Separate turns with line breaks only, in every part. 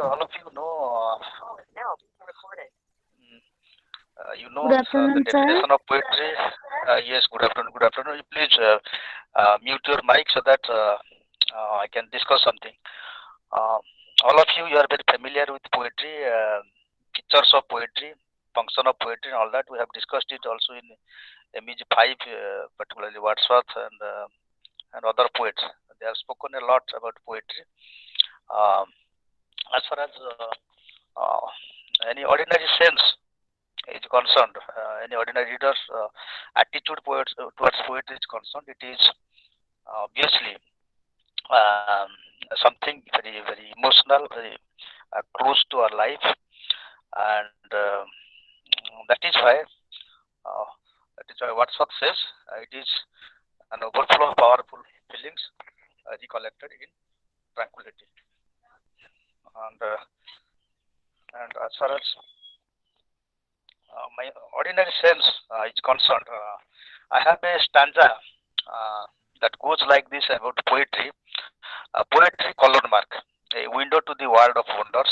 all of you know, you
Good
know the
afternoon, sir.
definition of poetry. Yes, good afternoon. Good afternoon. Please mute your mic so that I can discuss something. Uh, all of you are very familiar with poetry, features of poetry, function of poetry, and all that. We have discussed it also in MEG-5, particularly Wordsworth and other poets. They have spoken a lot about poetry. Um, as far as any ordinary sense is concerned, any ordinary reader's attitude towards poetry is concerned, it is obviously um, something very emotional, very close to our life, and uh, that is why Wordsworth says it is an overflow of powerful feelings recollected in tranquility. And as far as my ordinary sense is concerned, I have a stanza that goes like this about poetry. Poetry colored mark, a window to the world of wonders,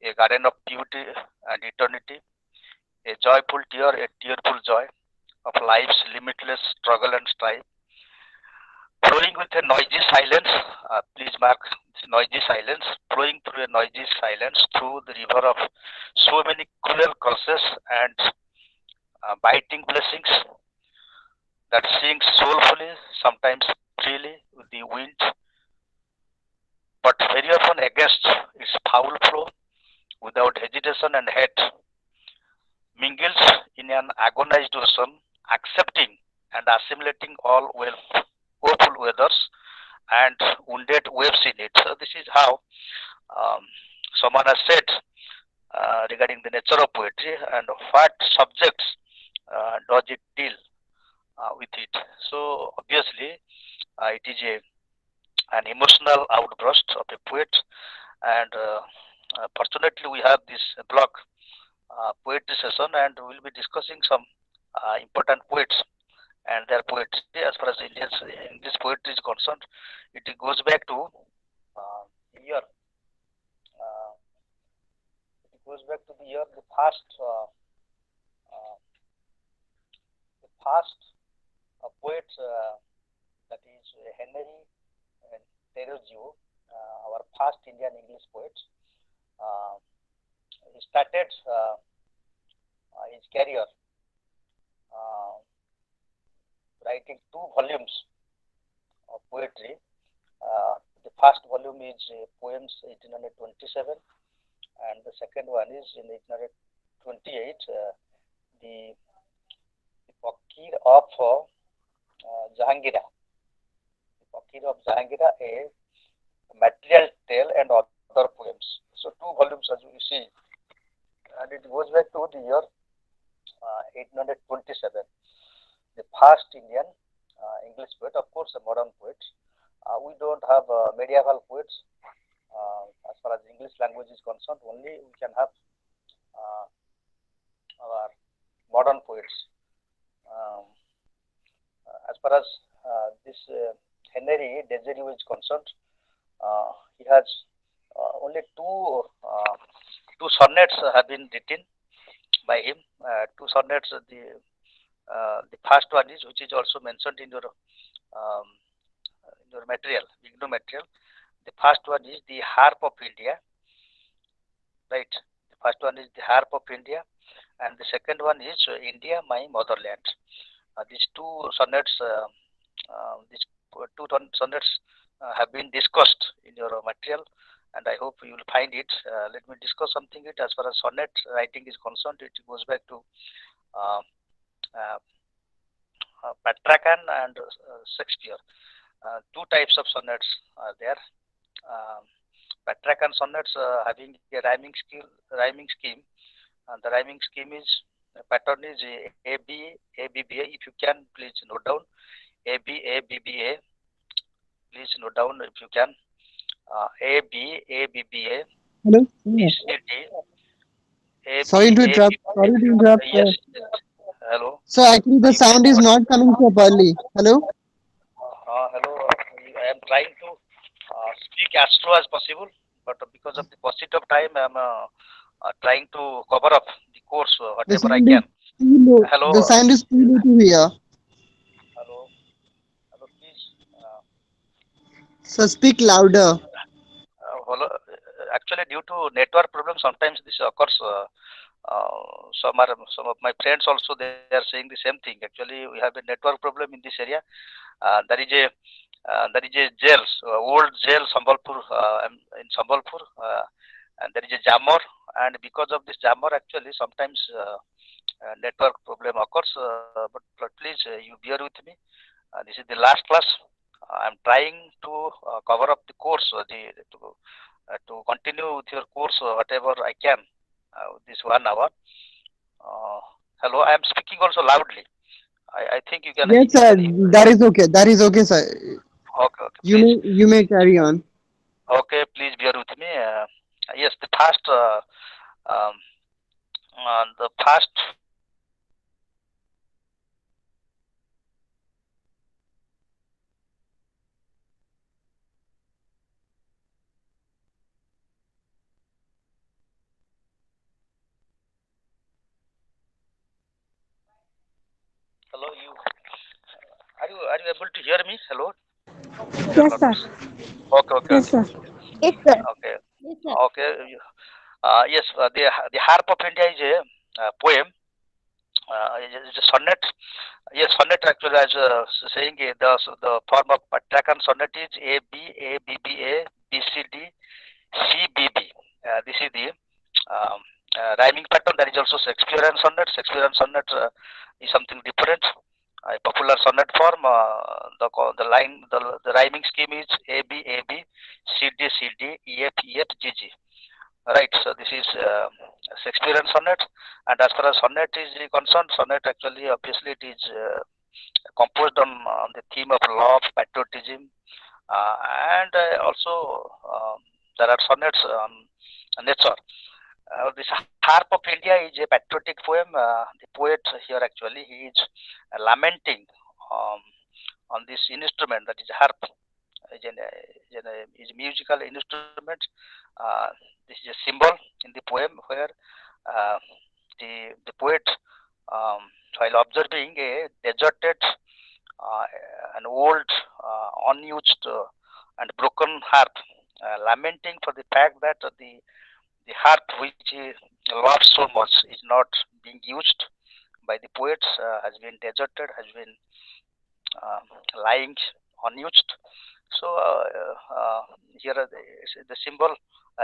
a garden of beauty and eternity, a joyful tear, a tearful joy of life's limitless struggle and strife, flowing with a noisy silence. Please mark this noisy silence, flowing through a noisy silence through the river of so many cruel curses and biting blessings that sings soulfully, sometimes freely with the wind, but very often against its foul flow, without hesitation and hate, mingles in an agonized ocean, accepting and assimilating all woeful weathers and wounded waves in it. So this is how um, someone has said regarding the nature of poetry and what subjects does it deal with it. So obviously, it is an emotional outburst of a poet, and fortunately, we have this blog poetry session, and we will be discussing some important poets and their poetry. As far as English poetry is concerned, it goes back to year. It goes back to the year the past poet that is Henry and Thoreau, our past Indian English poet. Uh, he started his career uh, writing two volumes of poetry. The first volume is Poems 1827, and the second one is in 1828, the Fakir of Jahangira. The Fakir of Jahangira, a material tale and other poems. So two volumes as you see, and it goes back to the year 1827. The first Indian English poet, of course, a modern poet. We don't have medieval poets as far as English language is concerned. Only we can have uh, our modern poets. Um, as far as this Henry Desiree is concerned, he has only two sonnets have been written by him. Two sonnets. The first one is, which is also mentioned um, in your material, Igno material. The first one is the Harp of India, right? The first one is the Harp of India, and the second one is India, my motherland. These two sonnets, sonnets have been discussed in your material, and I hope you will find it. Let me discuss something. It as far as sonnet writing is concerned, it goes back to uh, uh, Patrakan and Shakespeare. Two types of sonnets are there. Um, Patrakan sonnets having a rhyming scheme, and the rhyming scheme is pattern is A B A B B A. If you can, please note down A B A B B A. Please note down if you can. A B A B B A
Hello?
B
Yeah.
C D A
Sorry
B
to
A B
interrupt.
B A.
Sorry to interrupt.
Yes. Hello.
So actually the
You can
sound
go
is
on.
not coming properly. Hello?
Hello. I am trying to speak as slow as possible, but because of the paucity of time, I'm trying to cover up the course
The
whatever I
sound is
can.
too low.
Hello,
The sound is too low to hear.
hello, hello, please.
So speak louder.
Hello. Actually, due to network problems, sometimes this occurs. Some of my friends also they are saying the same thing. Actually, we have a network problem in this area. There is a jail, old jail Sambalpur in Sambalpur, and there is a jammer. And because of this jammer, actually, sometimes network problem occurs. But please, you bear with me. This is the last class. I'm trying to cover up the course, to continue with your course, whatever I can. This 1 hour. Uh, Hello, I am speaking also loudly. I think
Yes,
you
sir.
can hear.
That is okay. That is okay, sir.
Okay, okay, please.
You may carry on.
Okay, please bear with me. Yes, um, the first. Hello, you are you able to hear me? Hello, dear
Yes, sir.
learners. Okay, okay,
Yes,
okay,
sir.
Yes, sir.
okay,
Yes, sir.
okay. Yes, the Harp of India is a poem. It's a sonnet. Yes, sonnet actually as saying the form of Patrakan sonnet is A B A B B A B C D C B B. This is the um, rhyming pattern. There is also Shakespearean sonnet. Shakespearean sonnet is something different. A popular sonnet form. The rhyming scheme is A B A B C D C D E F E F G G. Right. So this is Shakespearean sonnet, and as far as sonnet is concerned, sonnet actually obviously it is composed on the theme of love, patriotism, uh, and also there are sonnets on nature. This Harp of India is a patriotic poem. The poet here actually he is lamenting um, on this instrument that is harp. Is a musical instrument. Uh, this is a symbol in the poem where uh, the poet, um, while observing a deserted, uh, an old, unused, and broken harp, lamenting for the fact that the harp which he loves so much is not being used by the poets, has been deserted, has been uh, lying unused. So here the symbol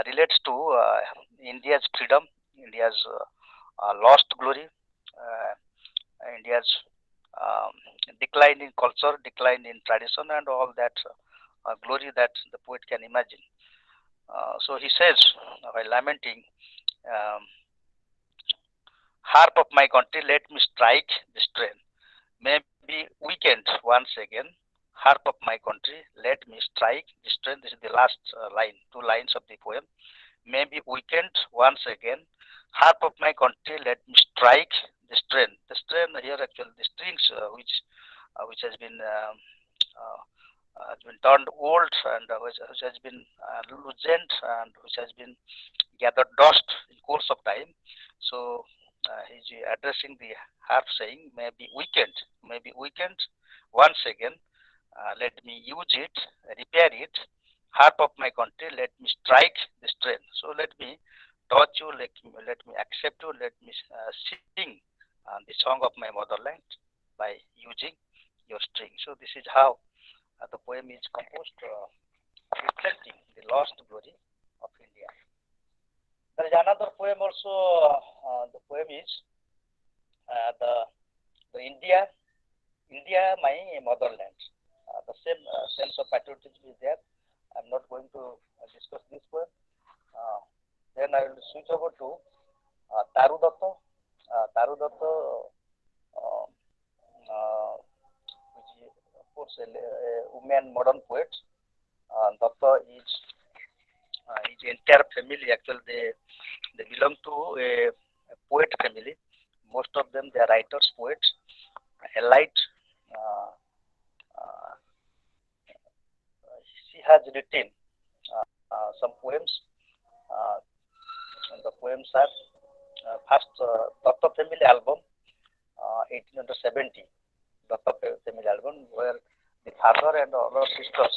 relates to India's freedom, India's lost glory, India's um, decline in culture, decline in tradition, and all that glory that the poet can imagine. So he says, while lamenting, um, harp of my country, let me strike the strain. Maybe weekend once again. Harp of my country, let me strike the strain. This is the last line, 2 lines of the poem. Maybe weekend once again. Harp of my country, let me strike the strain. The strain here actually the strings which uh, has been turned old and which has been loosened and which has been gathered dust in course of time. So he's addressing the harp saying, maybe weekend once again. Let me use it, repair it. Harp of my country, let me strike the strain. So let me touch you, let me accept you, let me sing the song of my motherland by using your string. So this is how the poem is composed, reflecting the lost glory of India. There is another poem also. The poem is the India, my motherland. The same sense of patriotism is there. I'm not going to discuss this poem. Uh, then I will switch over to Taru Datta. Taru Datta, uh, uh, which is of course a woman modern poet. Datta is his entire family actually they belong to a poet family. Most of them they are writers, poets, elite. Uh, uh, she has written some poems. the poems are first Datta family album, 1870. Datta family album, where the father and other sisters,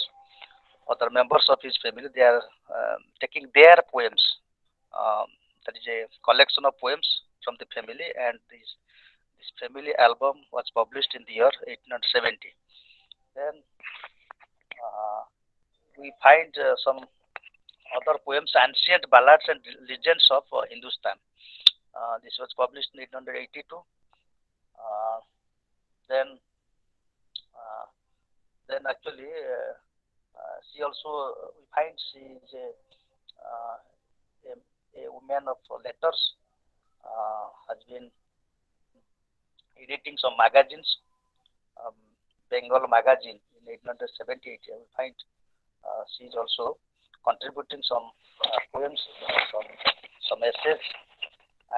other members of his family, they are taking their poems. Um, that is a collection of poems from the family, and this family album was published in the year 1870. Then uh, we find some other poems, ancient ballads and legends of Hindustan. This was published in 1882. Uh, then, uh, then actually, she also we find she is uh, a woman of letters. Has been editing some magazines, um, Bengal magazine in 1878. We find she is also contributing some poems, some essays,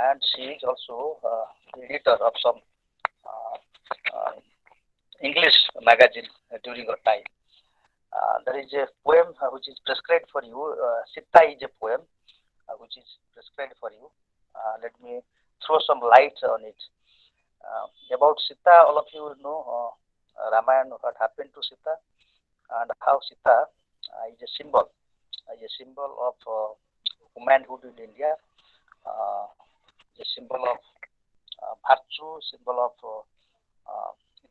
and she is also the editor of some uh, uh, English magazine during her time. There is a poem which is prescribed for you. Sita is a poem which is prescribed for you. Let me throw some light on it. About Sita, all of you know Ramayana, what happened to Sita, and how Sita is a symbol of womanhood in India, uh, a symbol of virtue, symbol of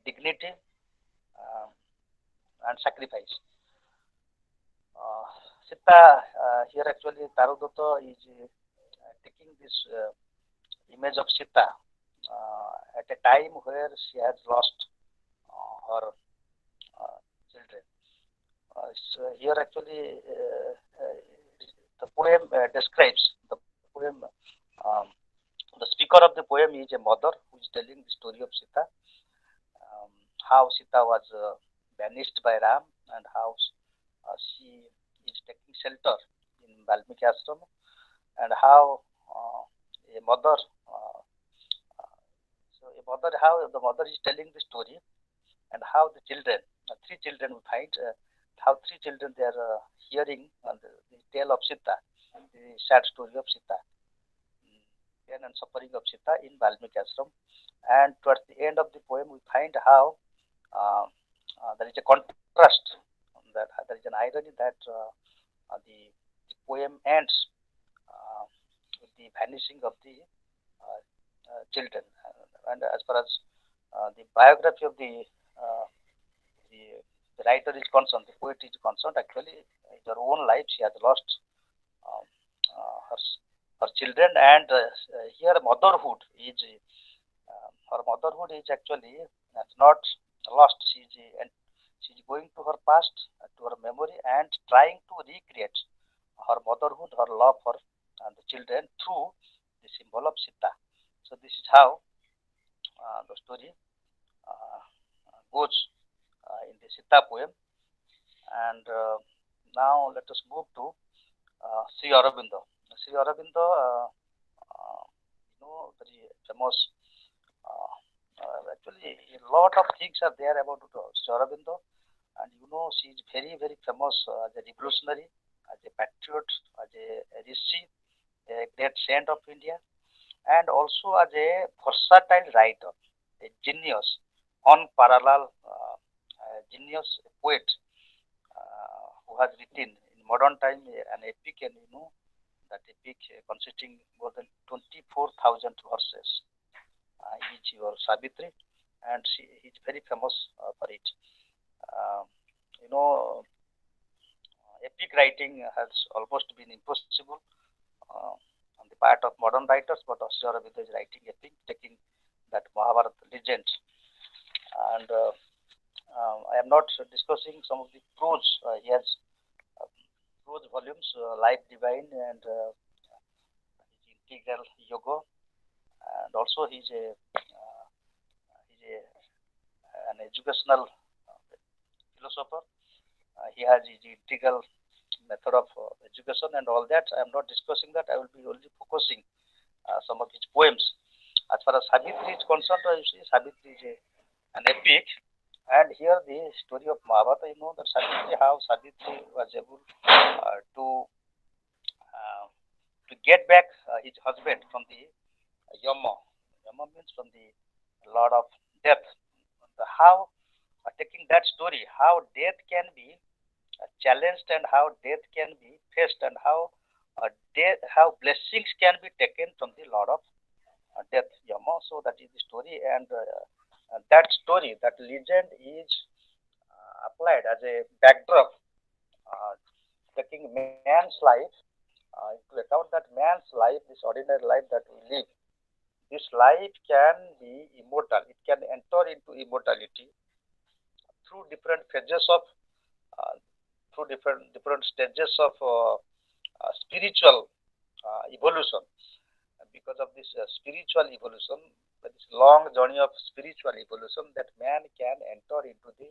dignity and sacrifice. Uh, Sita here actually Tarudatta is taking this image of Sita at a time where she has lost her children. So here actually the poem describes the poem. Um, the speaker of the poem is a mother who is telling the story of Sita, how Sita was banished by Ram, and how she is taking shelter in Valmiki ashram, and how a mother, uh, how the mother is telling the story, and how the children, three children we find, how three children they are hearing the tale of Sita, the sad story of Sita, pain and suffering of Sita in Valmiki ashram. And towards the end of the poem, we find how uh, there is a contrast, that there is an irony that the poem ends uh, with the vanishing of the children. And as far as the biography of the, the writer is concerned, the poet is concerned, actually, in her own life, she has lost um, her children, and here motherhood is her motherhood is actually not lost. She is going to her past, to her memory, and trying to recreate her motherhood, her love for the children through the symbol of Sita. So this is how the story uh, goes in the Sita poem. And now let us move to Sri Aurobindo. Sri Aurobindo, very famous. Actually, a lot of things are there about Sri Aurobindo, and she is very very famous as a revolutionary, as a patriot, as a rishi, a great saint of India, and also as a versatile writer, a genius, unparalleled genius poet who has written in modern time an epic, and that epic consisting more than 24,000 verses. Is your Savitri, and she is very famous for it. Uh, you know, epic writing has almost been impossible on the part of modern writers, but Sri Aurobindo is writing epic, taking that Mahabharata legend. And I am not discussing some of the prose. He has uh, prose volumes, Life Divine, and his Integral Yoga, and also he's an educational philosopher. He has his integral method of education and all that. I am not discussing that. I will be only focusing some of his poems. As far as Savitri is concerned, you see, Savitri is an epic, and here the story of Mahabharata. That Savitri, how Savitri was able to uh, to get back his husband from the Yama. Yama means from the Lord of Death. How taking that story, how death can be challenged and how death can be faced and how blessings can be taken from the Lord of Death Yama. So that is the story, and that story, that legend is applied as a backdrop, uh, taking man's life into account, that man's life, this ordinary life that we live, this life can be immortal. It can enter into immortality through different phases of, uh, through different stages of spiritual evolution. Because of this spiritual evolution, this long journey of spiritual evolution, that man can enter into the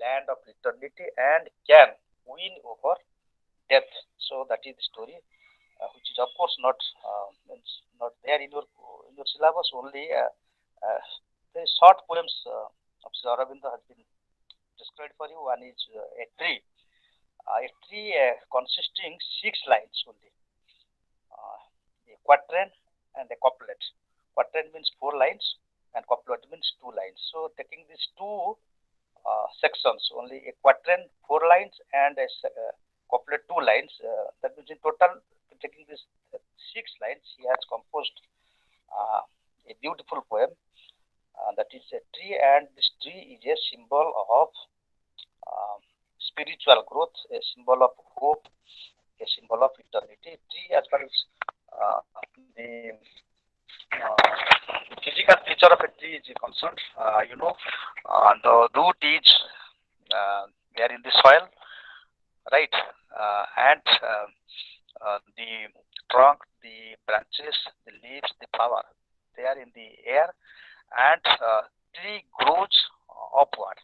land of eternity and can win over death. So that is the story, which is of course not there in your syllabus. Only the short poems of Sri Aurobindo has been described for you. One is a tree consisting six lines only, a quatrain and a couplet. Quatrain means four lines, and couplet means two lines. So taking these two sections, only a quatrain, four lines, and a couplet, two lines. That means in total, taking these six lines, he has composed a beautiful poem that is a tree, and this tree is a symbol of uh, spiritual growth, a symbol of hope, a symbol of eternity. Tree, as far as the physical feature of a tree is concerned, the root is there in the soil, right? And the trunk, the branches, the leaves, the flower, they are in the air, and tree grows upward.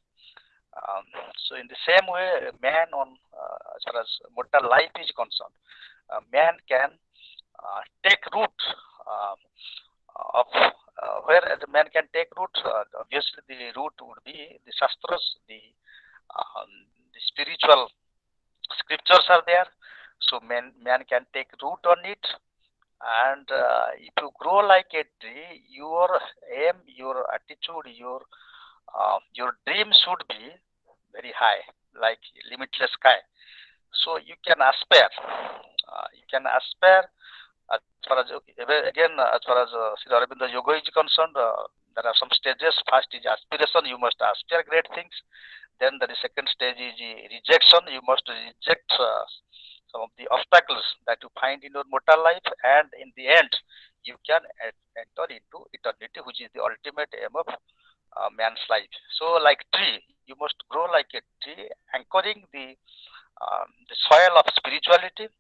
Um, so, in the same way, man, as far as mortal life is concerned, man can take root uh, of where the man can take root. Obviously, the root would be the shastras, the spiritual scriptures are there. So man can take root on it, and if you grow like a tree, your aim, your attitude, your dream should be very high, like limitless sky. So you can aspire. You can aspire as far as, again, as far as Sri Aurobindo Yoga is concerned. There are some stages. First is aspiration. You must aspire great things. Then the second stage is rejection. You must reject some of the obstacles that you find in your mortal life, and in the end, you can enter into eternity, which is the ultimate aim of man's life. So, like tree, you must grow like a tree, anchoring the soil of spirituality,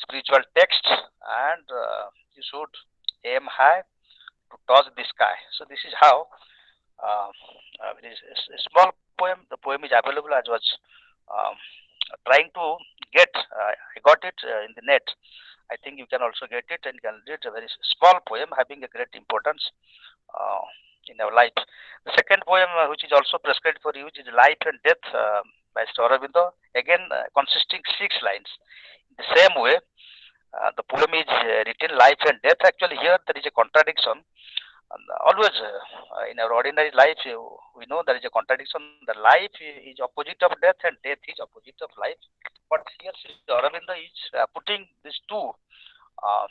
spiritual texts, and you should aim high to touch the sky. So, this is how it is a small poem. The poem is available. As was um, trying to get. I got it in the net. I think you can also get it, and you can read a very small poem having a great importance uh, in our life. The second poem, which is also prescribed for you, is Life and Death by Sri Aurobindo. Again, consisting six lines. In the same way, the poem is written life and death. Actually, here there is a contradiction. And always in our ordinary life, we know there is a contradiction. The life is opposite of death, and death is opposite of life. But here, Sri Aurobindo is putting these two uh,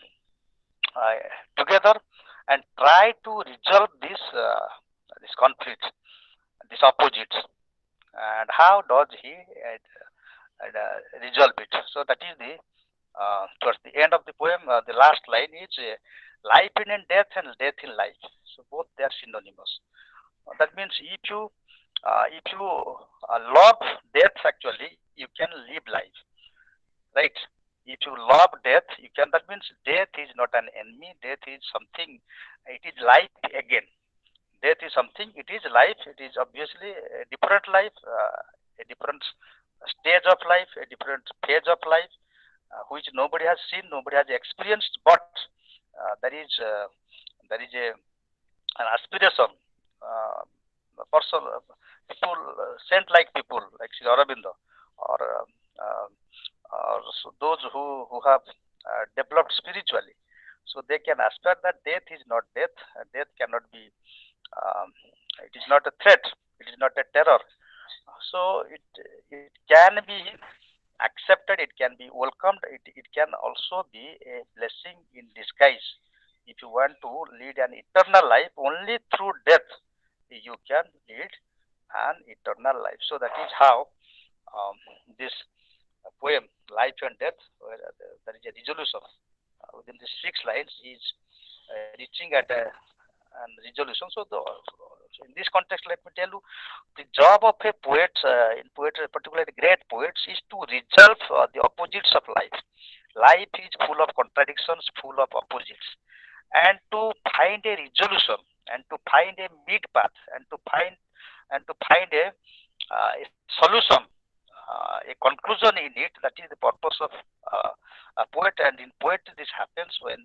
together and try to resolve this conflict, this opposite, and how does he resolve it? So that is the towards the end of the poem. The last line is life in death and death in life. So both they are synonymous. That means if you love death, actually you can live life, right? If you love death, you can. That means death is not an enemy. Death is something. It is life again. Death is something. It is life. It is obviously a different life, a different stage of life, a different phase of life, which nobody has seen, nobody has experienced. But there is an aspiration. Person, people, saint like people like Sri Aurobindo, or those who have developed spiritually. So they can aspire that death is not death. Death cannot be. Um, it is not a threat. It is not a terror. So it can be accepted. It can be welcomed. It can also be a blessing in disguise. If you want to lead an eternal life, only through death you can lead an eternal life. So that is how this poem, Life and Death, where there is a resolution within the 6 lines, is reaching at a and resolution. So in this context, let me tell you, the job of a poet, in poetry, particularly great poets, is to resolve the opposites of life. Life is full of contradictions, full of opposites, and to find a resolution, and to find a mid path, and to find a solution, a conclusion in it. That is the purpose of a poet. And in poetry, this happens when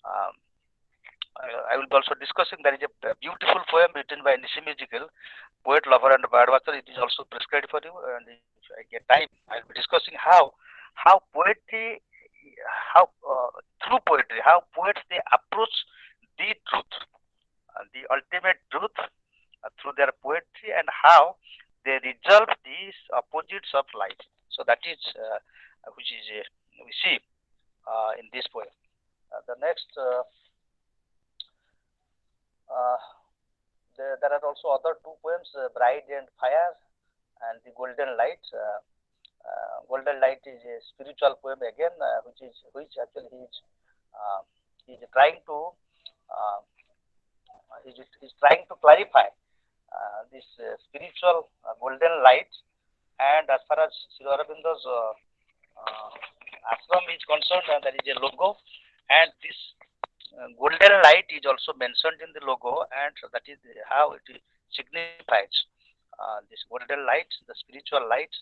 um, I will be also discussing. There is a beautiful poem written by Nishimijigal, poet, lover, and birdwatcher. It is also prescribed for you, and if I get time, I will be discussing how poetry, how through poetry, how poets they approach the truth, the ultimate truth through their poetry, and how they resolve these opposites of life. So that is which is we see in this poem. The next. Uh, there are also other two poems, Bride and Fire and The Golden Light. Golden Light is a spiritual poem again, which actually he is trying to uh, he's trying to clarify this spiritual golden light. And as far as Sri Aurobindo's ashram is concerned, there is a logo, and this golden light is also mentioned in the logo, and that is how it signifies this golden light, the spiritual light,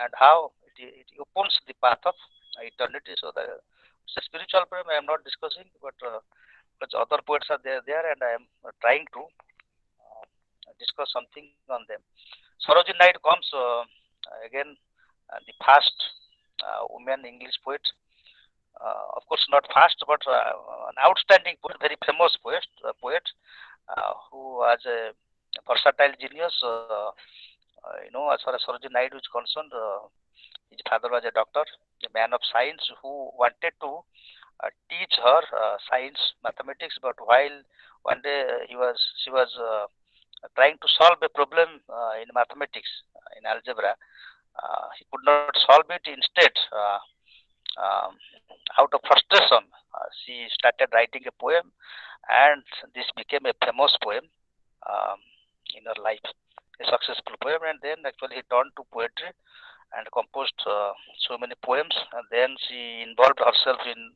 and how it opens the path of eternity. So it's a spiritual poem I am not discussing, but other poets are there, and I am trying to discuss something on them. Sarojini Knight comes again, the first woman English poet. Of course, not fast, but an outstanding poet, very famous poet who was a versatile genius. As far as Sarojini Naidu is concerned, his father was a doctor, a man of science who wanted to teach her science, mathematics. But while one day she was trying to solve a problem in mathematics, in algebra, he could not solve it. Instead, um, out of frustration, she started writing a poem, and this became a famous poem um, in her life, a successful poem. And then actually he turned to poetry and composed so many poems. And then she involved herself in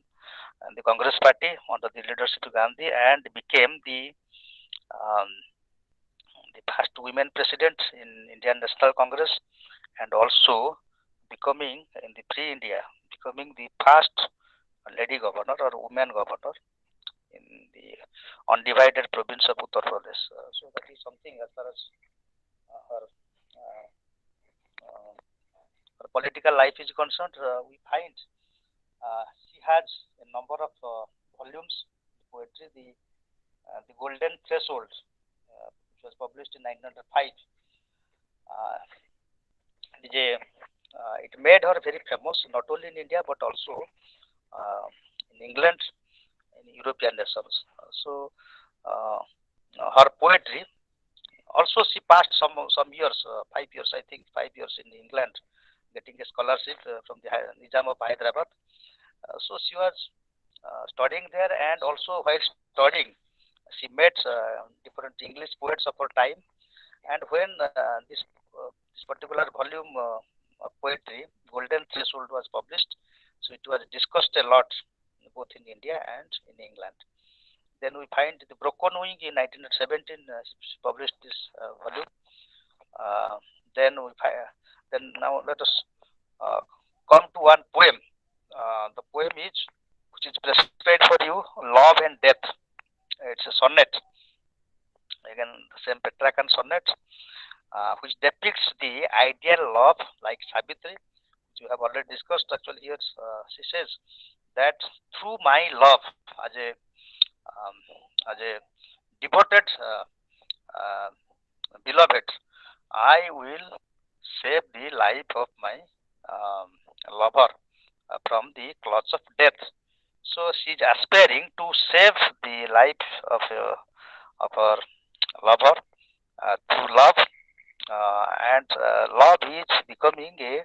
the Congress Party under the leadership of Gandhi, and became um, the first women president in Indian National Congress, and also becoming in the Free India, becoming the first lady governor or woman governor in the undivided province of Uttar Pradesh. So that is something as far as her, uh, uh, her political life is concerned. We find she has a number of volumes of poetry. The Golden Threshold, which was published in 1905. Uh, it made her very famous, not only in India but also uh, in England, in European nations. So uh, her poetry. Also, she passed some years, 5 years, I think, 5 years in England, getting a scholarship from the Nizam of Hyderabad. So she was studying there, and also while studying, she met different English poets of her time. And when this particular volume of poetry, Golden Threshold, was published, so it was discussed a lot both in India and in England. Then we find the Broken Wing in 1917 published this volume. Uh, then we find, then now let us uh, come to one poem. The poem is which is prescribed for you, Love and Death. It's a sonnet, again the same Petrarchan sonnet, which depicts the ideal love like Savitri, which we have already discussed. Actually, here she says that through my love um, as a devoted uh, beloved, I will save the life of my um, lover from the claws of death. So she's aspiring to save the life of her lover through love, and love is becoming a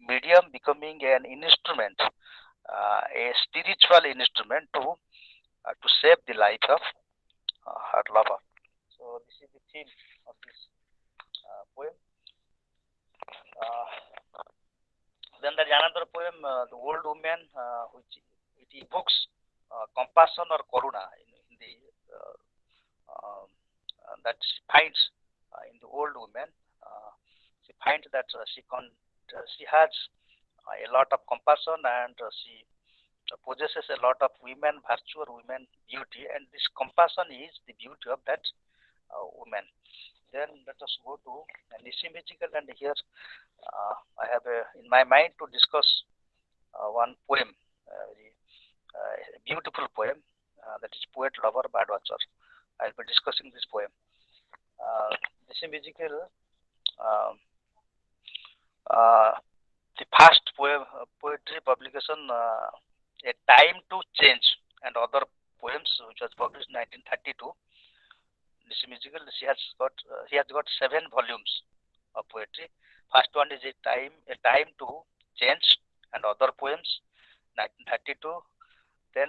medium, becoming an instrument, a spiritual instrument to save the life of her lover. So this is the theme of this poem. Then there's another poem, The Old Woman, which it evokes compassion or karuna in the um, that she finds in the old woman. Uh, she finds that she has a lot of compassion, and she possesses a lot of women virtue or women beauty, and this compassion is the beauty of that woman. Then let us go to Nishi Magical, and here I have in my mind to discuss one poem, very beautiful poem, that is Poet Lover Birdwatcher. I'll be discussing this poem. Nishi Magical, uh, uh, the first poetry publication, A Time to Change, and other poems, which was published in 1932. This musical, he has got 7 volumes of poetry. First one is A Time to Change, and other poems, 1932. Then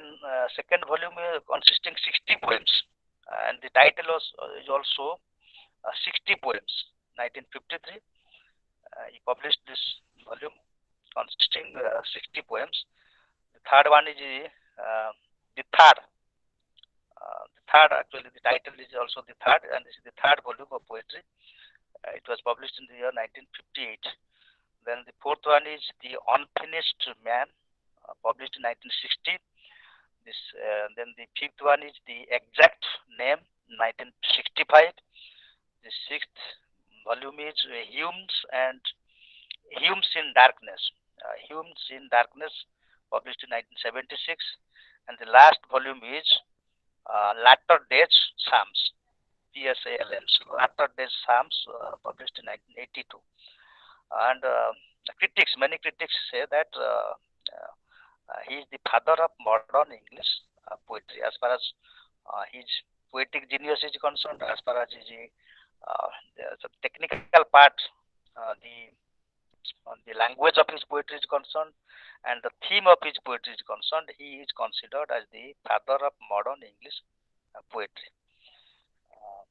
second volume consisting 60 poems, and the title is also 60 poems, 1953. He published this volume consisting 60 poems. The third one is uh, the third. The third, actually, the title is also the third, and this is the third volume of poetry. It was published in the year 1958. Then the fourth one is The Unfinished Man, published in 1960. Then the fifth one is The Exact Name, 1965. The sixth volume is Humes in Darkness. Humes in Darkness, published in 1976. And the last volume is Latter Days Psalms, PSALMs, Latter Days Psalms, published in 1982. And many critics say that he is the father of modern English poetry, as far as his poetic genius is concerned, as far as the technical part, the language of his poetry is concerned, and the theme of his poetry is concerned. He is considered as the father of modern English poetry. Uh,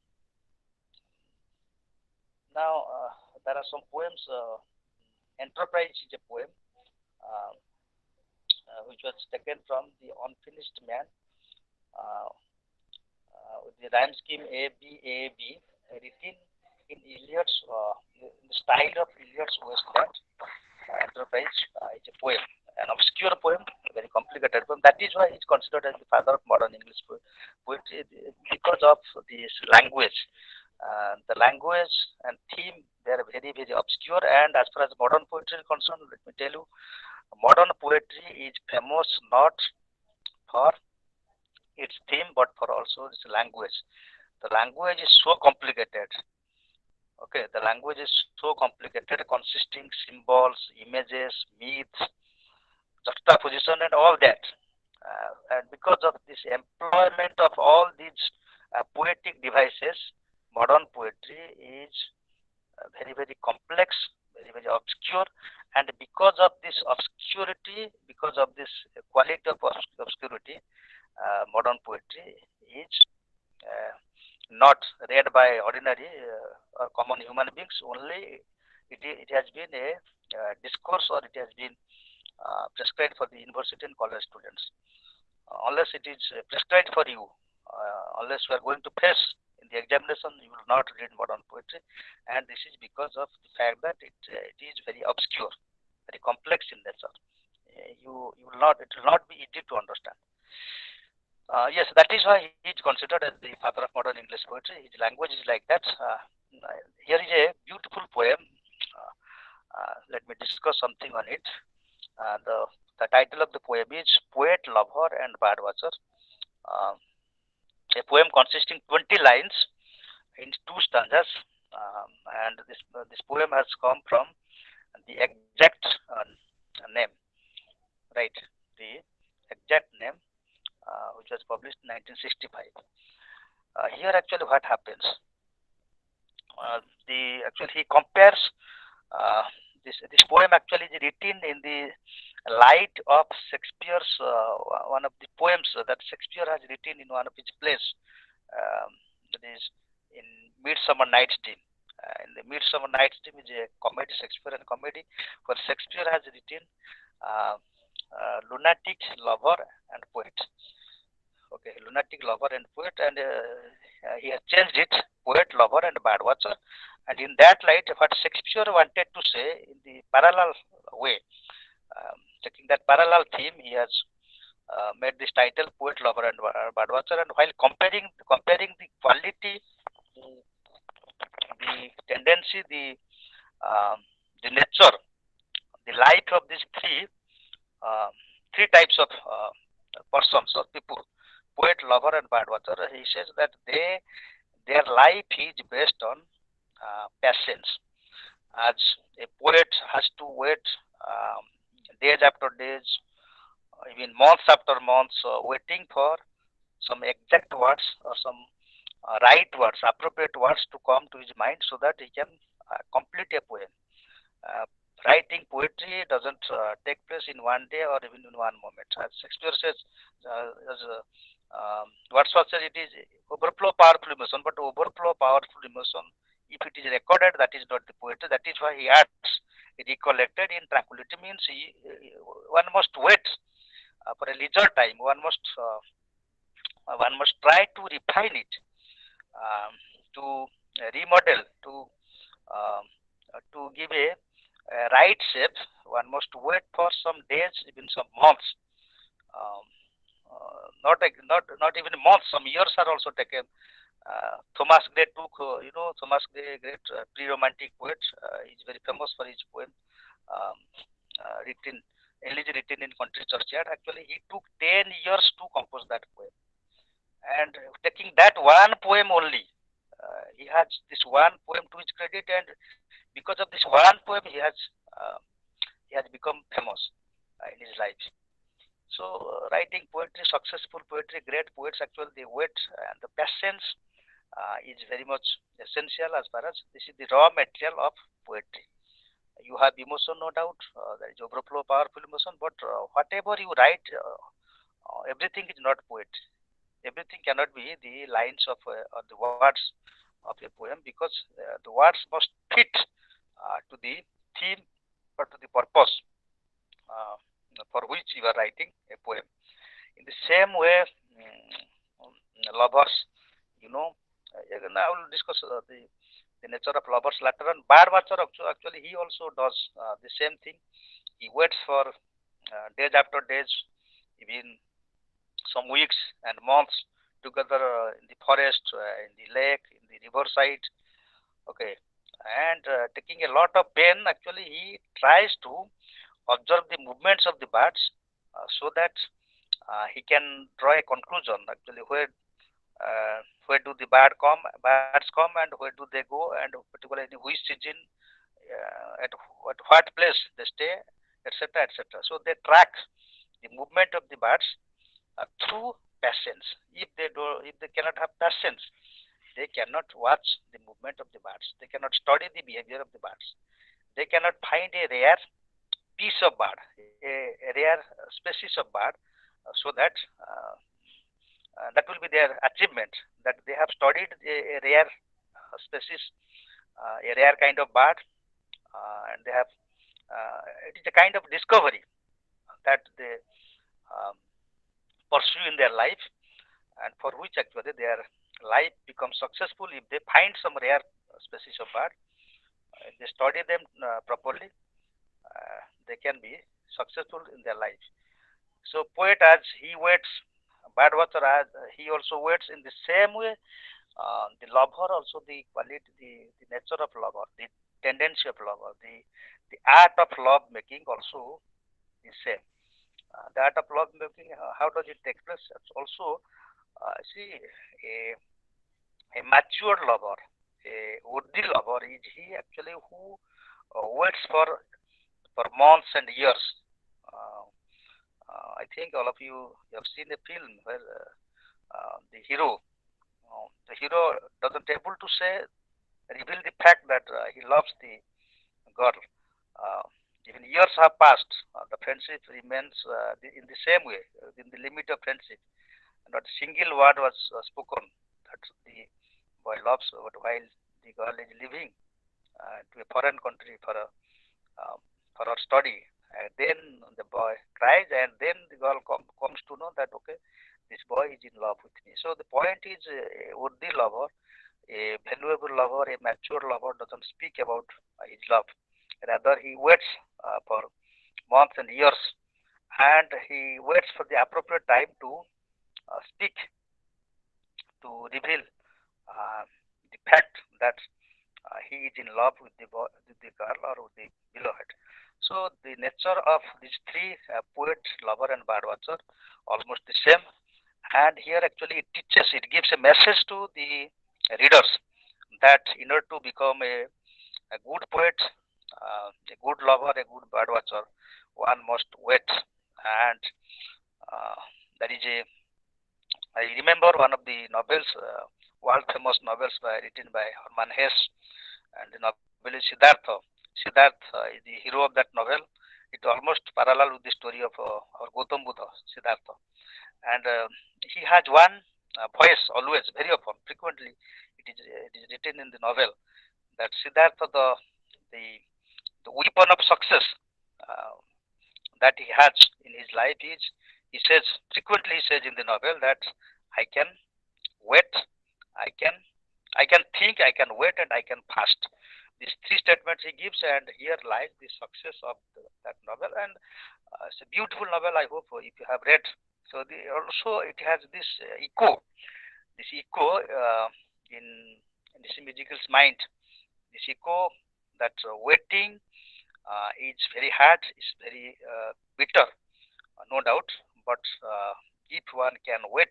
Now, there are some poems. Enterprise is a poem uh, which was taken from The Unfinished Man, uh, with the rhyme scheme A B A B, written in in the style of Eliot's Wasteland. Enterprise is a poem, an obscure poem, a very complicated poem. That is why it's considered as the father of modern English poetry, because of this language. The language and theme, they are very, very obscure. And as far as modern poetry is concerned, let me tell you, modern poetry is famous not for its theme but for also its language. The language is so complicated. Okay, the language is so complicated, consisting symbols, images, myths, juxtaposition, and all that. And because of this employment of all these poetic devices, modern poetry is very, very complex, very, very obscure. And because of this obscurity, because of this quality of obscurity, modern poetry is uh, not read by ordinary or common human beings. Only it has been a discourse, or it has been prescribed for the university and college students. Unless it is prescribed for you, unless you are going to face in the examination, you will not read modern poetry, and this is because of the fact that it is very obscure, very complex in nature. You will not, it will not be easy to understand. Yes, that is why he is considered as the father of modern English poetry. His language is like that. Here is a beautiful poem. Let me discuss something on it. The The title of the poem is Poet, Lover, and Birdwatcher. Uh, a poem consisting 20 lines in two stanzas, and this poem has come from the exact name, right? The exact name, which was published in 1965. Here, actually, what happens? The actually he compares this poem actually is written in the light of Shakespeare's one of the poems that Shakespeare has written in one of his plays. That is in Midsummer Night's Dream. In the Midsummer Night's Dream is a comedy, Shakespearean comedy, where Shakespeare has written lunatic, lover, and poet. Okay, lunatic, lover, and poet, and he has changed it, poet, lover, and birdwatcher. And in that light, what Shakespeare wanted to say in the parallel way, taking that parallel theme, he has made this title poet, lover, and birdwatcher. And while comparing the quality, the tendency, um, the nature, the life of these uh, three types of persons or people, poet, lover, and birdwatcher. He says that their life is based on patience. As a poet has to wait days after days, even months after months, waiting for some exact words or some right words, appropriate words to come to his mind so that he can complete a poem. Uh, Writing poetry doesn't take place in one day or even in one moment. As Shakespeare says, as Wordsworth says, it is overflow powerful emotion, but overflow powerful emotion, if it is recorded, that is not the poetry. That is why he adds, recollected in tranquility means one must wait for a leisure time. One must try to refine it, to remodel, um, to give a right shape. One must wait for some days, even some months. Um, not even months. Some years are also taken. Thomas Gray took, Thomas Gray, great pre-romantic poet. He's very famous for his poem, um, written, Elegy written in country churchyard. Actually, he took 10 years to compose that poem. And taking that one poem only, he has this one poem to his credit, and because of this one poem, uh, he has become famous in his life. So, writing poetry, successful poetry, great poets actually they wait, and the patience is very much essential as far as this is the raw material of poetry. You have emotion, no doubt. There is overflow, powerful emotion, but whatever you write, everything is not poetry. Everything cannot be the lines of or the words of a poem because the words must fit to the theme or to the purpose uh, for which you are writing a poem. In the same way, lovers, you know, again, I will discuss the nature of lovers later on. Bad watcher actually he also does the same thing. He waits for days after days, even some weeks and months together in the forest, in the lake, in the riverside. Okay, and taking a lot of pain. Actually, he tries to observe the movements of the birds so that he can draw a conclusion. Actually, where do the birds come, and where do they go, and particularly in which season, at what place they stay, etc., etc. So they track the movement of the birds through patience. If they cannot have patience, they cannot watch the movement of the birds. They cannot study the behavior of the birds. They cannot find a rare piece of bird, a rare species of bird, so that that will be their achievement. That they have studied a rare species, a rare kind of bird, and they have. It is a kind of discovery that they um, pursue in their life, and for which actually their life becomes successful if they find some rare species of bird. If they study them properly, they can be successful in their life. So poet as he waits, birdwatcher as he also waits in the same way. The lover also the quality, the nature of lover, the tendency of lover, the art of love making also is same. The art of love making, how does it take place? It's also, see, a mature lover, a worthy lover is he actually who waits for months and years. Uh, I think all of you have seen a film where the hero doesn't able to say reveal the fact that he loves the girl. Uh, Even years have passed, the friendship remains in the same way, in the limit of friendship. Not a single word was spoken that the boy loves, but while the girl is living to a foreign country uh, for her study. And then the boy cries, and then the girl comes to know that okay, this boy is in love with me. So the point is, a worthy lover, a valuable lover, a mature lover doesn't speak about his love. Rather, he waits for months and years, and he waits for the appropriate time to speak, to reveal uh, the fact that he is in love with with the girl or with the beloved. So the nature of these three poet, lover, and birdwatcher almost the same. And here actually it teaches, it gives a message to the readers that in order to become a good poet, a good lover, a good birdwatcher, one must wait. And uh, that is a I remember one of the novels, world famous novels written by Herman Hesse, and the novel is Siddhartha. Siddhartha is the hero of that novel. It almost parallel with the story of our Gautam Buddha, Siddhartha. And he has one voice always, very often, frequently. It is written in the novel that Siddhartha, the, the weapon of success uh, that he has in his life is, he says, frequently he says in the novel that I can wait, I can I can think, I can wait, and I can fast. These three statements he gives, and here lies the success of that novel. And it's a beautiful novel. I hope if you have read. So also it has this echo in, in this musical's mind. This echo that waiting is very hard, is very bitter, no doubt. But if one can wait,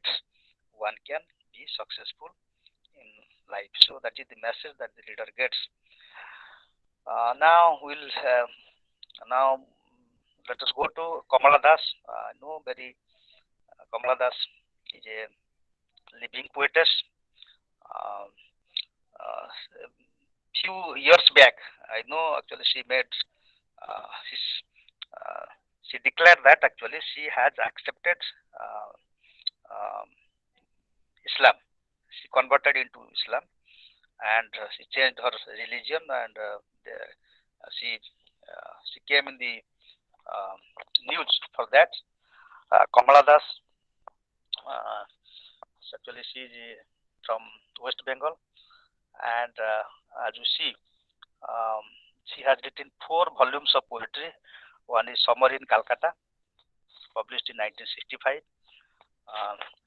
one can be successful in life. So that is the message that the reader gets. Now let us go to Kamala Das. No, very Kamala Das is a living poetess. Uh, uh, few years back, I know actually she made she's, uh, she declared that actually she has accepted uh, um, Islam. She converted into Islam, and she changed her religion, and she came in the uh, news for that. Kamala Das, uh, actually she is from West Bengal, and as you see, um, she has written 4 volumes of poetry. One is Summer in Calcutta, published in 1965.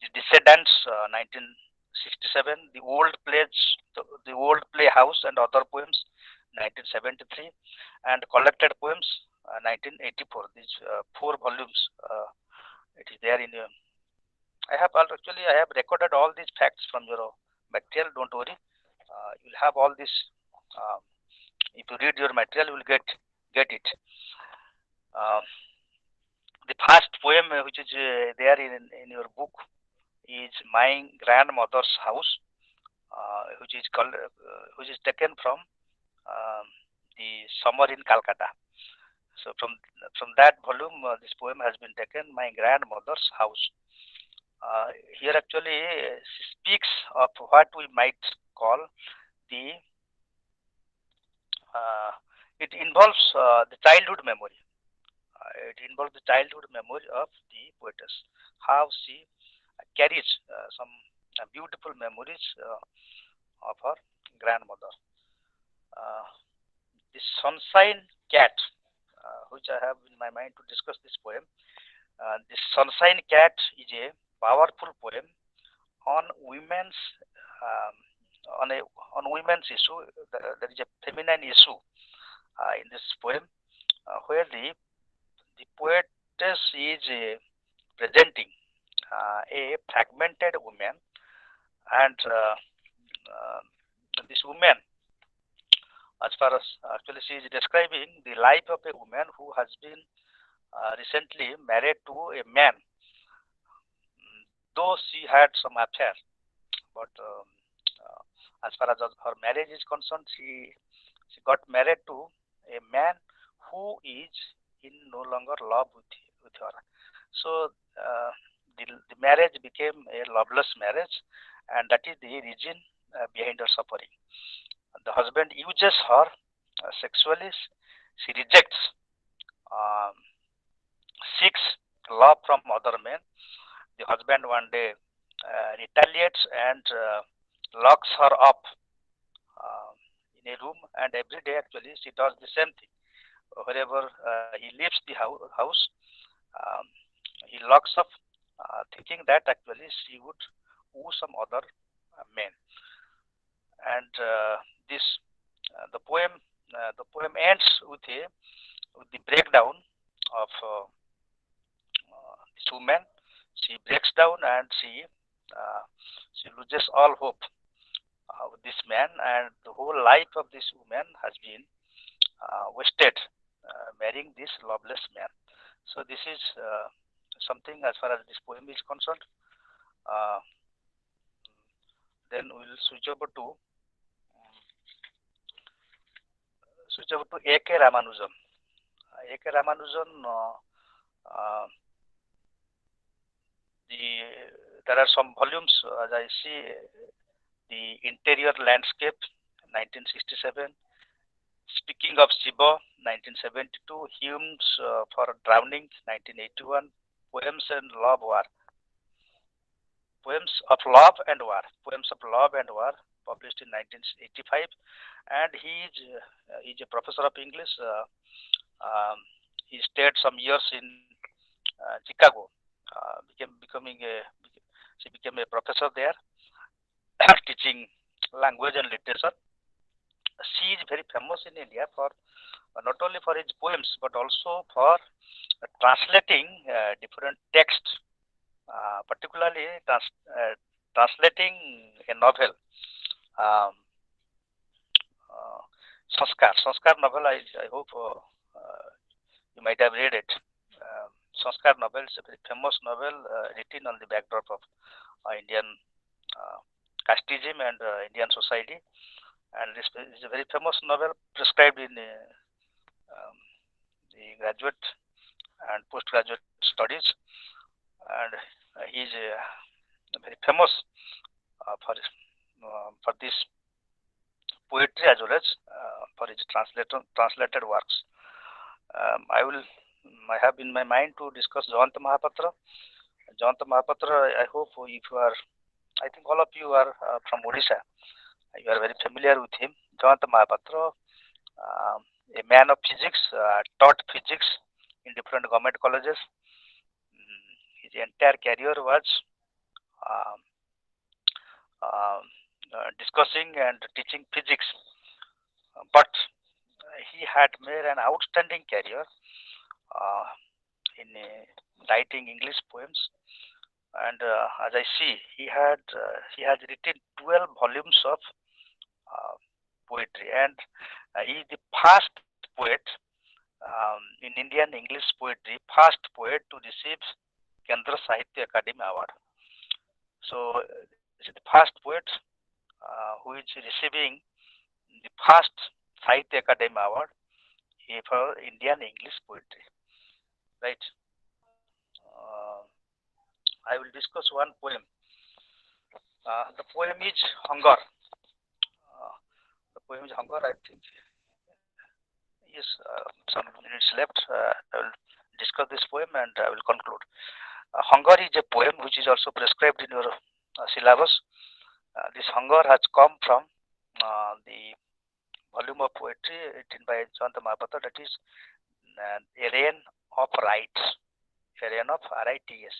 The Descendants, 1967. The Old Playhouse and Other Poems, 1973, and Collected Poems, 1984. These 4 volumes. It is there in. I have recorded all these facts from your material. Don't worry. You'll have all this. Uh, if you read your material, you will get it. Uh, the first poem which is there in your book is My Grandmother's House, which is taken from um, the Summer in Calcutta. So from that volume, this poem has been taken, My Grandmother's House. Uh, Here actually she speaks of what we might call the uh, it involves the childhood memory. It involves the childhood memory of the poetess, how she carries some beautiful memories of her grandmother. Uh, the Sunshine Cat, which I have in my mind to discuss this poem. The Sunshine Cat is a powerful poem on women's um, on women's issue. There is a feminine issue in this poem, where the poet is presenting a fragmented woman, and this woman, as far as actually she is describing the life of a woman who has been recently married to a man, though she had some affair, but as far as her marriage is concerned, she got married to a man who is in no longer love with her. So the marriage became a loveless marriage, and that is the reason behind her suffering. The husband uses her sexually. She rejects, um, seeks love from other men. The husband one day retaliates and locks her up uh, in a room, and every day actually she does the same thing. Wherever he leaves the house, um, he locks up, thinking that actually she would woo some other men. And this the poem ends with the breakdown of this woman. She breaks down and she loses all hope with this man, and the whole life of this woman has been wasted marrying this loveless man. So this is something as far as this poem is concerned. Uh, then we will switch over to A.K. Ramanujan. A.K. Ramanujan, uh, there are some volumes as I see the interior landscape, 1967. Speaking of Shiva, 1972. Hymns for Drowning, 1981. Poems and Love War, Poems of Love and War, Poems of Love and War, published in 1985. And he's a professor of English. Um, he stayed some years in Chicago. She became a professor there, teaching language and literature. She is very famous in India for not only for his poems but also for translating different texts, particularly translating a novel, um, uh, Sanskar novel. I hope you might have read it. Sanskar novel is a very famous novel written on the backdrop of Indian uh, casteism and Indian society. And this is a very famous novel prescribed in the graduate and postgraduate studies. And he is very famous for this poetry as well as for his translated works. I have in my mind to discuss Jayanta Mahapatra. Jayanta Mahapatra, I hope if you are, I think all of you are from Odisha. You are very familiar with him. Jayanta Mahapatra, a man of physics, taught physics in different government colleges. His entire career was um, discussing and teaching physics, but he had made an outstanding career uh, in writing English poems. And as I see, he has written 12 volumes of uh, poetry, and he is the first poet in Indian English poetry, first poet to receive Kendra Sahitya Akademi Award. So this is the first poet who is receiving the first Sahitya Akademi Award for Indian English poetry. Right. Uh, I will discuss one poem. The poem is Hunger. The poem is Hunger. I think yes, some minutes left. I will discuss this poem and I will conclude. Hunger is a poem which is also prescribed in your syllabus. This hunger has come from the volume of poetry written by Jayanta Mahapatra, that is A Rain of Rights. A Rain of R-I-T-S.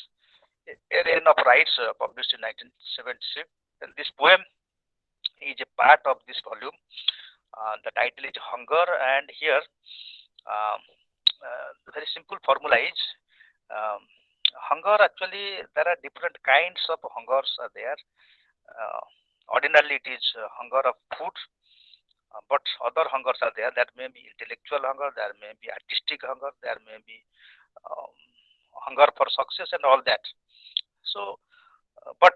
A Rain of Rights, published in 1976. And this poem is a part of this volume. The title is Hunger, and here the very simple formula is Um, Hunger actually there are different kinds of hungers are there. Uh, Ordinarily it is hunger of food, but other hungers are there. That may be intellectual hunger, there may be artistic hunger, there may be um, hunger for success and all that. So, but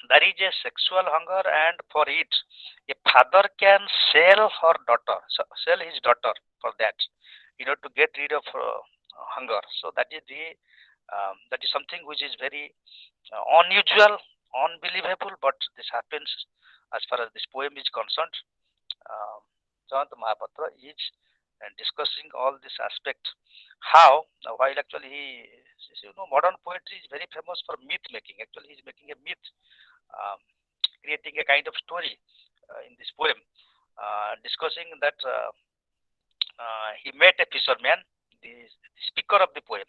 there is a sexual hunger, and for it, a father can sell her daughter, sell his daughter for that, to get rid of hunger. So that is something which is very unusual, unbelievable, but this happens as far as this poem is concerned. um, Jayant Mahapatra is discussing all this aspect. How, while actually modern poetry is very famous for myth making. Actually, he is making a myth, um, creating a kind of story in this poem, discussing that he met a fisherman, the speaker of the poem.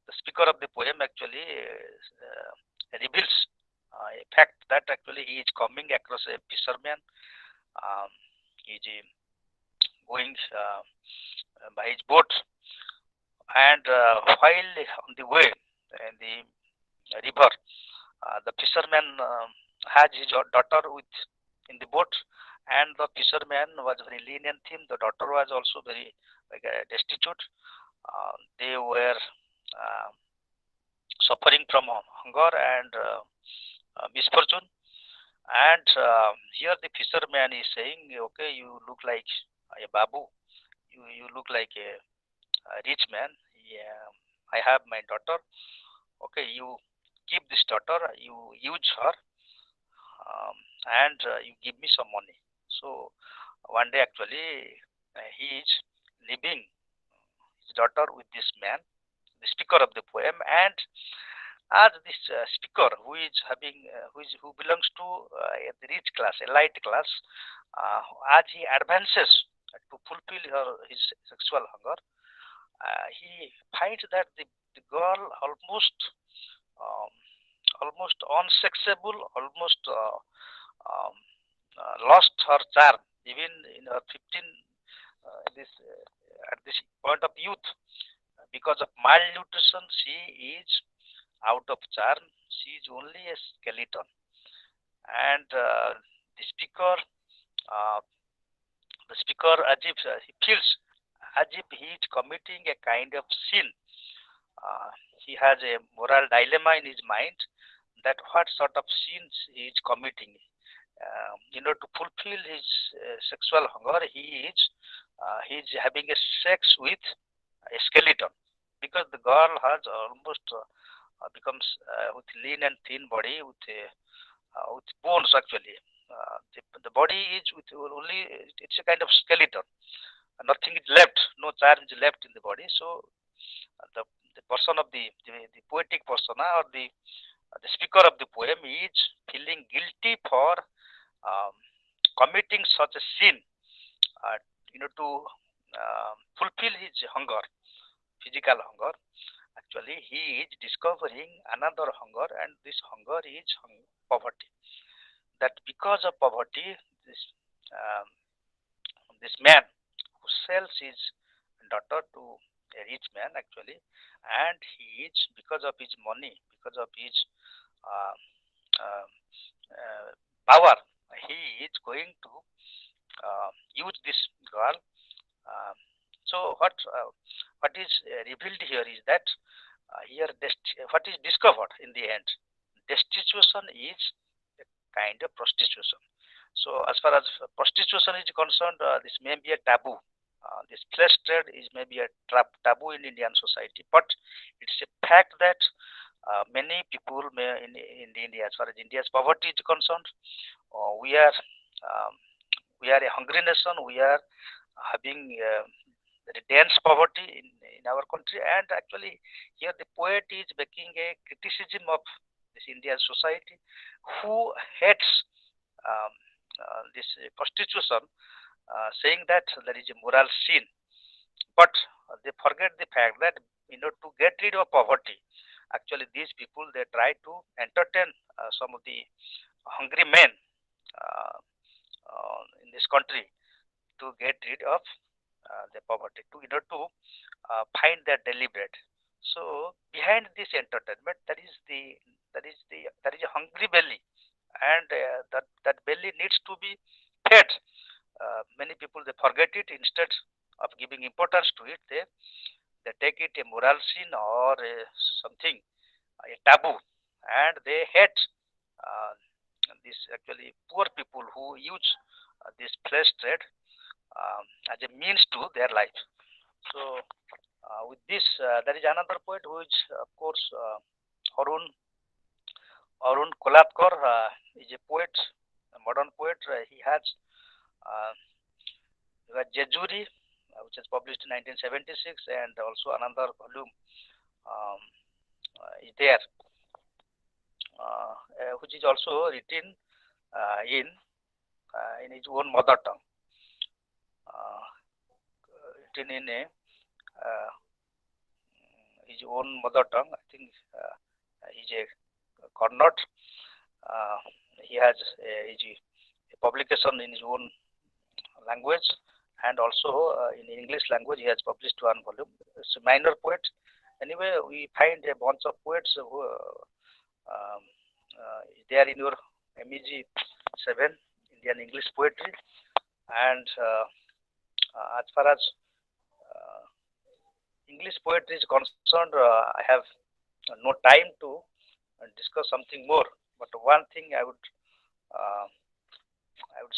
The speaker of the poem actually reveals a fact that actually he is coming across a fisherman. Um, he is going by his boat, and while on the way in the river, the fisherman has his daughter with in the boat, and the fisherman was very lenient him. The daughter was also very like destitute. They were uh, suffering from hunger and misfortune. And here the fisherman is saying, "Okay, you look like a babu. You look like a rich man. Yeah, I have my daughter. Okay, you keep this daughter. You use her, and you give me some money." So one day, actually, he is leaving his daughter with this man, the speaker of the poem, and as this speaker who belongs to a rich class, a light class, uh, as he advances to fulfill his sexual hunger, he finds that the girl um, almost unsexable, almost um, lost her charm, even in her 15 this at this point of youth. Because of malnutrition, she is out of charm. She is only a skeleton. And uh, the speaker, as if he feels as if he is committing a kind of sin. Uh, he has a moral dilemma in his mind that what sort of sins he is committing. To fulfill his sexual hunger, he is having a sex with a skeleton, because the girl has almost becomes with lean and thin body with bones actually. The body is with only, it's a kind of skeleton. Nothing is left, no charm is left in the body. So the person of the poetic persona, or the speaker of the poem, is feeling guilty for um, committing such a sin, uh, to fulfill his hunger, physical hunger. Actually, he is discovering another hunger, and this hunger is poverty. That because of poverty, um, this man who sells his daughter to a rich man actually, and he is, because of his money, because of his uh, uh, uh, power, he is going to use this girl. Um, so what is revealed here is that here what is discovered in the end, destitution is a kind of prostitution. So as far as prostitution is concerned, this may be a taboo. This flesh trade is maybe a taboo in Indian society, but it's a fact that many people in India, as far as India's poverty is concerned, uh, we are um, we are a hungry nation. We are having very dense poverty in our country, and actually here the poet is making a criticism of this Indian society, who hates um, this prostitution, saying that there is a moral sin, but they forget the fact that to get rid of poverty, actually these people, they try to entertain some of the hungry men uh, in this country, to get rid of the poverty, to find their daily bread. So behind this entertainment, there is a hungry belly, and that belly needs to be fed. Many people they forget it. Instead of giving importance to it, they take it a moral sin or something, a taboo, and they hate uh, this actually poor people who use this flesh trade as a means to their life. So with this, there is another poet who is, of course, Arun Kolatkar is a poet, a modern poet. Uh, Jejuri, which was published in 1976, and also another volume um, is there, which is also written in his own mother tongue, uh, written in uh, his own mother tongue. I think he's a Connaught. Uh, he has a publication in his own language, and also in English language he has published one volume. It's a minor poet. Anyway, we find a bunch of poets who um, there in your MEG-7 Indian English poetry, and as far as uh, English poetry is concerned, I have no time to discuss something more. But one thing I would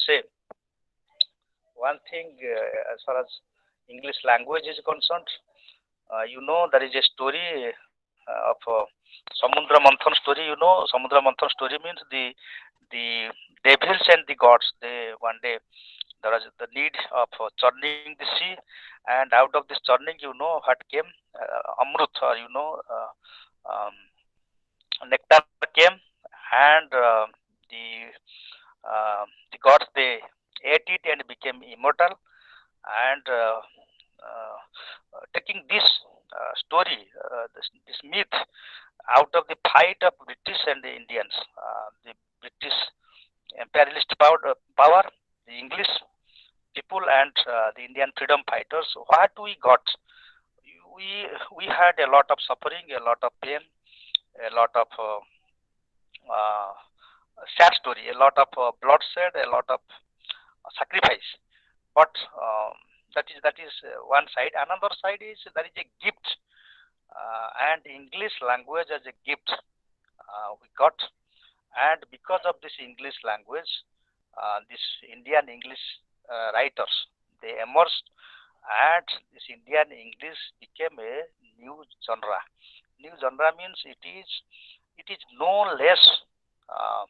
say, one thing as far as English language is concerned, there is a story of Samudra Manthan story. Samudra Manthan story means the devils and the gods. They one day there was the need of churning the sea, and out of this churning, what came? Amrut, or nectar came, and the gods they ate it and became immortal. And taking this story, this myth, out of the fight of British and the Indians, the British imperialist power, the English people, and the Indian freedom fighters, what we got? We had a lot of suffering, a lot of pain, a lot of uh, sad story, a lot of bloodshed, a lot of sacrifice. But that is one side. Another side is there is a gift, and English language as a gift we got, and because of this English language, this Indian English writers they emerged, and this Indian English became a new genre. New genre means it is no less. Uh,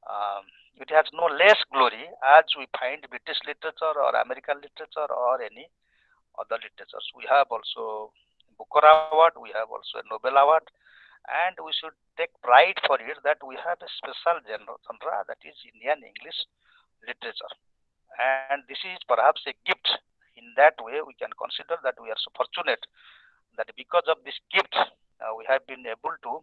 um, it has no less glory as we find British literature or American literature or any other literatures. We have also Booker Award, we have also a Nobel Award, and we should take pride for it that we have a special genre that is Indian English literature. And this is perhaps a gift. In that way, we can consider that we are so fortunate that because of this gift, we have been able to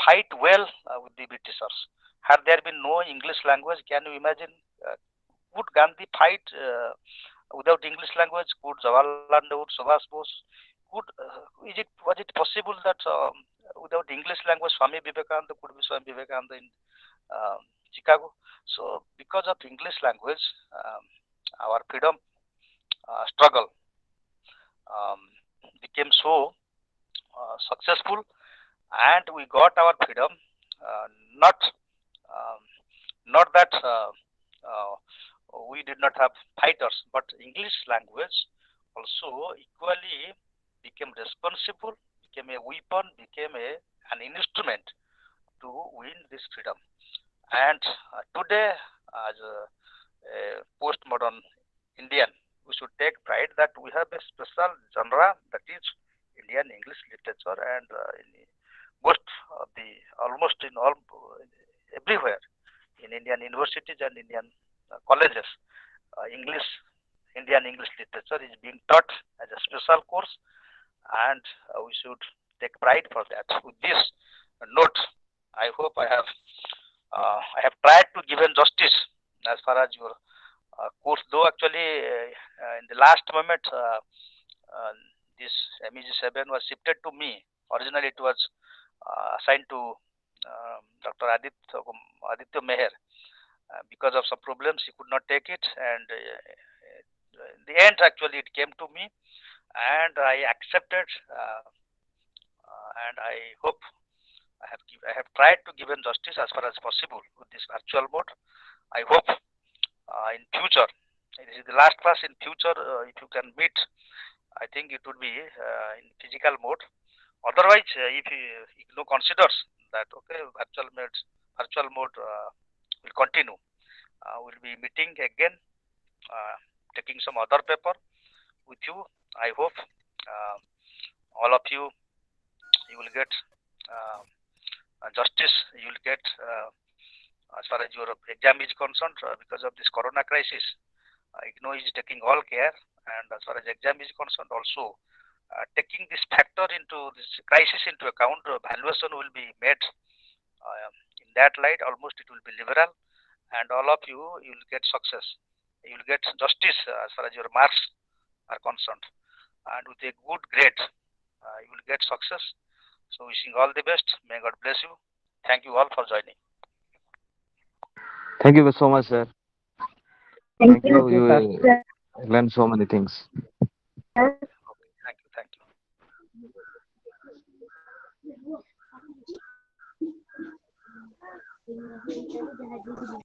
fight well with the Britishers. Had there been no English language, can you imagine? Uh, would Gandhi fight without English language? Could Jawaharlal Nehru, Subhash Bose? Was it possible that without English language, Swami Vivekananda could be Swami Vivekananda in Chicago? So, because of English language, our freedom struggle became so successful, and we got our freedom. Not um, not that we did not have fighters, but English language also equally became responsible, became a weapon, became an instrument to win this freedom. And today, as a postmodern Indian, we should take pride that we have a special genre that is Indian English literature, and in most of the almost in all everywhere in Indian universities and Indian colleges, English Indian English literature is being taught as a special course, and we should take pride for that. With this note, I hope I have tried to give in justice as far as your course. Though actually, in the last moment, uh, this MEG-7 was shifted to me. Originally, it was assigned to Dr. Aditya Meher. Because of some problems, he could not take it, and in the end, actually, it came to me, and I accepted, and I hope I have tried to give him justice as far as possible with this virtual mode. I hope in future, this is the last class. In future, if you can meet, I think it would be in physical mode. Otherwise, if IGNOU considers that okay, virtual mode will continue, we'll be meeting again, taking some other paper with you. I hope all of you will get justice. You will get as far as your exam is concerned because of this corona crisis. IGNOU is taking all care, and as far as exam is concerned, also taking this factor into this crisis into account, valuation will be made in that light. Almost it will be liberal, and all of you will get success. You will get justice as far as your marks are concerned, and with a good grade, you will get success. So, wishing all the best. May God bless you. Thank you all for joining.
Thank you so much, sir. Thank
Thank
you.
you,
You
sir.
learned so many things.
Okay, thank you. Thank you.